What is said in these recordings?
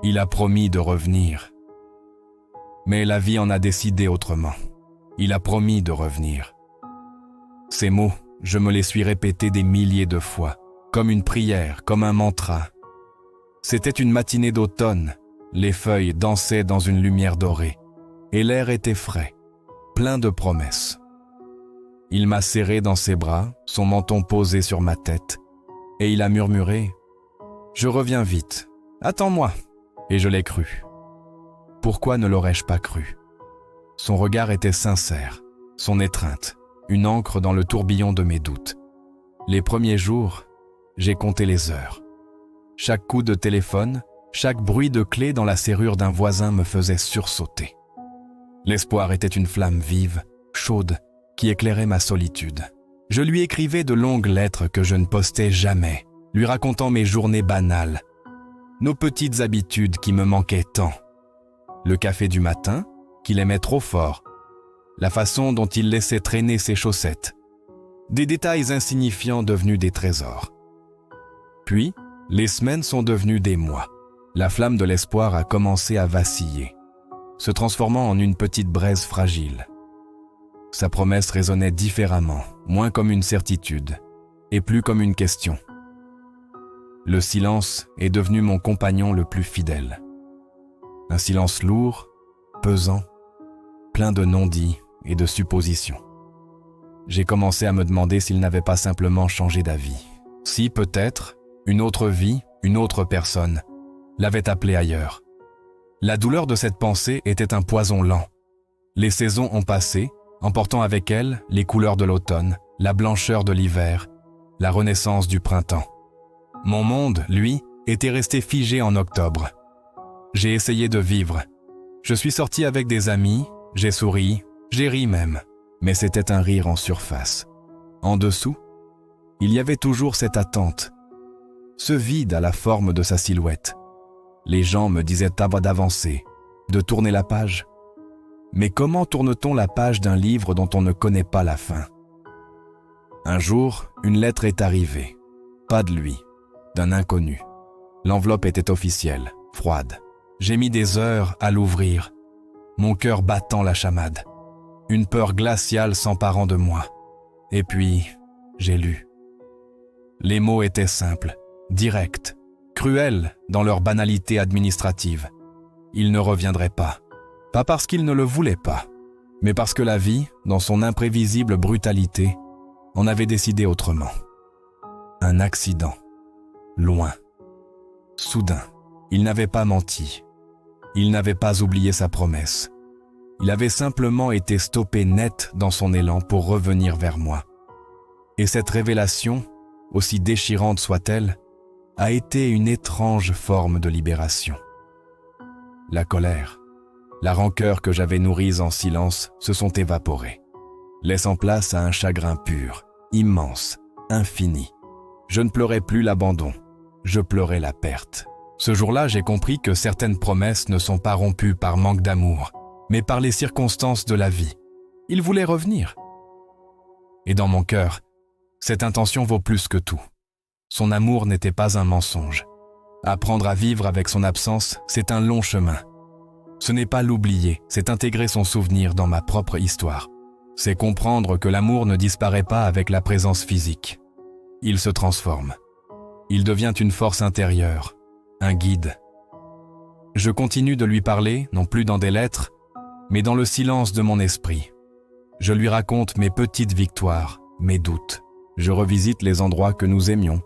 Il a promis de revenir. Mais la vie en a décidé autrement. Il a promis de revenir. Ces mots, je me les suis répétés des milliers de fois, comme une prière, comme un mantra. C'était une matinée d'automne, les feuilles dansaient dans une lumière dorée, et l'air était frais, plein de promesses. Il m'a serré dans ses bras, son menton posé sur ma tête, et il a murmuré « Je reviens vite, attends-moi !» Et je l'ai cru. Pourquoi ne l'aurais-je pas cru? Son regard était sincère, son étreinte, une encre dans le tourbillon de mes doutes. Les premiers jours, j'ai compté les heures. Chaque coup de téléphone, chaque bruit de clé dans la serrure d'un voisin me faisait sursauter. L'espoir était une flamme vive, chaude, qui éclairait ma solitude. Je lui écrivais de longues lettres que je ne postais jamais, lui racontant mes journées banales, nos petites habitudes qui me manquaient tant. Le café du matin, qu'il aimait trop fort, la façon dont il laissait traîner ses chaussettes, des détails insignifiants devenus des trésors. Puis, les semaines sont devenues des mois. La flamme de l'espoir a commencé à vaciller, se transformant en une petite braise fragile. Sa promesse résonnait différemment, moins comme une certitude, et plus comme une question. Le silence est devenu mon compagnon le plus fidèle. Un silence lourd, pesant, plein de non-dits et de suppositions. J'ai commencé à me demander s'il n'avait pas simplement changé d'avis. Si peut-être, une autre vie, une autre personne, l'avait appelé ailleurs. La douleur de cette pensée était un poison lent. Les saisons ont passé, emportant avec elles les couleurs de l'automne, la blancheur de l'hiver, la renaissance du printemps. Mon monde, lui, était resté figé en octobre. J'ai essayé de vivre. Je suis sorti avec des amis, j'ai souri, j'ai ri même, mais c'était un rire en surface. En dessous, il y avait toujours cette attente, ce vide à la forme de sa silhouette. Les gens me disaient d'avancer, de tourner la page. Mais comment tourne-t-on la page d'un livre dont on ne connaît pas la fin? Un jour, une lettre est arrivée. Pas de lui, d'un inconnu. L'enveloppe était officielle, froide. J'ai mis des heures à l'ouvrir, mon cœur battant la chamade. Une peur glaciale s'emparant de moi. Et puis, j'ai lu. Les mots étaient simples, directs, cruels dans leur banalité administrative. Il ne reviendrait pas. Pas parce qu'il ne le voulait pas, mais parce que la vie, dans son imprévisible brutalité, en avait décidé autrement. Un accident. Loin. Soudain. Il n'avait pas menti. Il n'avait pas oublié sa promesse. Il avait simplement été stoppé net dans son élan pour revenir vers moi. Et cette révélation, aussi déchirante soit-elle, a été une étrange forme de libération. La colère, la rancœur que j'avais nourrie en silence se sont évaporées, laissant place à un chagrin pur, immense, infini. Je ne pleurais plus l'abandon, je pleurais la perte. Ce jour-là, j'ai compris que certaines promesses ne sont pas rompues par manque d'amour, mais par les circonstances de la vie. Il voulait revenir. Et dans mon cœur, cette intention vaut plus que tout. Son amour n'était pas un mensonge. Apprendre à vivre avec son absence, c'est un long chemin. Ce n'est pas l'oublier, c'est intégrer son souvenir dans ma propre histoire. C'est comprendre que l'amour ne disparaît pas avec la présence physique. Il se transforme. Il devient une force intérieure, un guide. Je continue de lui parler, non plus dans des lettres, mais dans le silence de mon esprit. Je lui raconte mes petites victoires, mes doutes. Je revisite les endroits que nous aimions,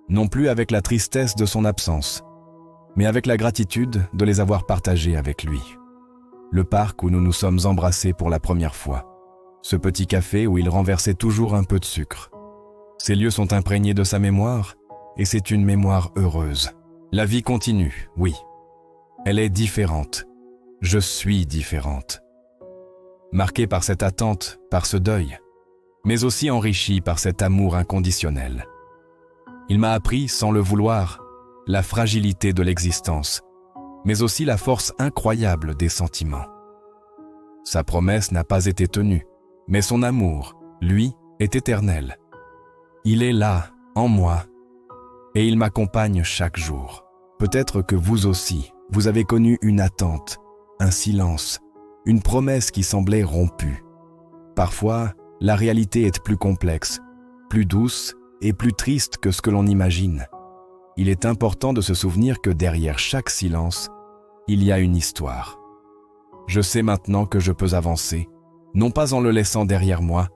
non plus avec la tristesse de son absence, mais avec la gratitude de les avoir partagés avec lui. Le parc où nous nous sommes embrassés pour la première fois. Ce petit café où il renversait toujours un peu de sucre. Ces lieux sont imprégnés de sa mémoire, et c'est une mémoire heureuse. La vie continue, oui. Elle est différente. Je suis différente. Marquée par cette attente, par ce deuil, mais aussi enrichie par cet amour inconditionnel. Il m'a appris, sans le vouloir, la fragilité de l'existence, mais aussi la force incroyable des sentiments. Sa promesse n'a pas été tenue, mais son amour, lui, est éternel. Il est là, en moi, et il m'accompagne chaque jour. Peut-être que vous aussi, Vous avez connu une attente, un silence, une promesse qui semblait rompue. Parfois, la réalité est plus complexe, plus douce et plus triste que ce que l'on imagine. Il est important de se souvenir que derrière chaque silence, il y a une histoire. Je sais maintenant que je peux avancer, non pas en le laissant derrière moi,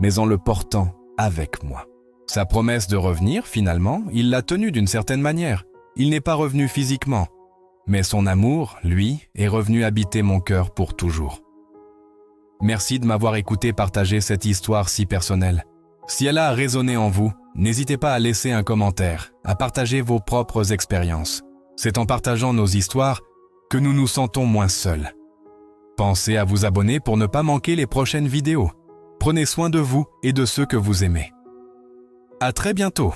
mais en le portant avec moi. Sa promesse de revenir, finalement, il l'a tenue d'une certaine manière. Il n'est pas revenu physiquement, mais son amour, lui, est revenu habiter mon cœur pour toujours. Merci de m'avoir écouté partager cette histoire si personnelle. Si elle a résonné en vous, n'hésitez pas à laisser un commentaire, à partager vos propres expériences. C'est en partageant nos histoires que nous nous sentons moins seuls. Pensez à vous abonner pour ne pas manquer les prochaines vidéos. Prenez soin de vous et de ceux que vous aimez. À très bientôt!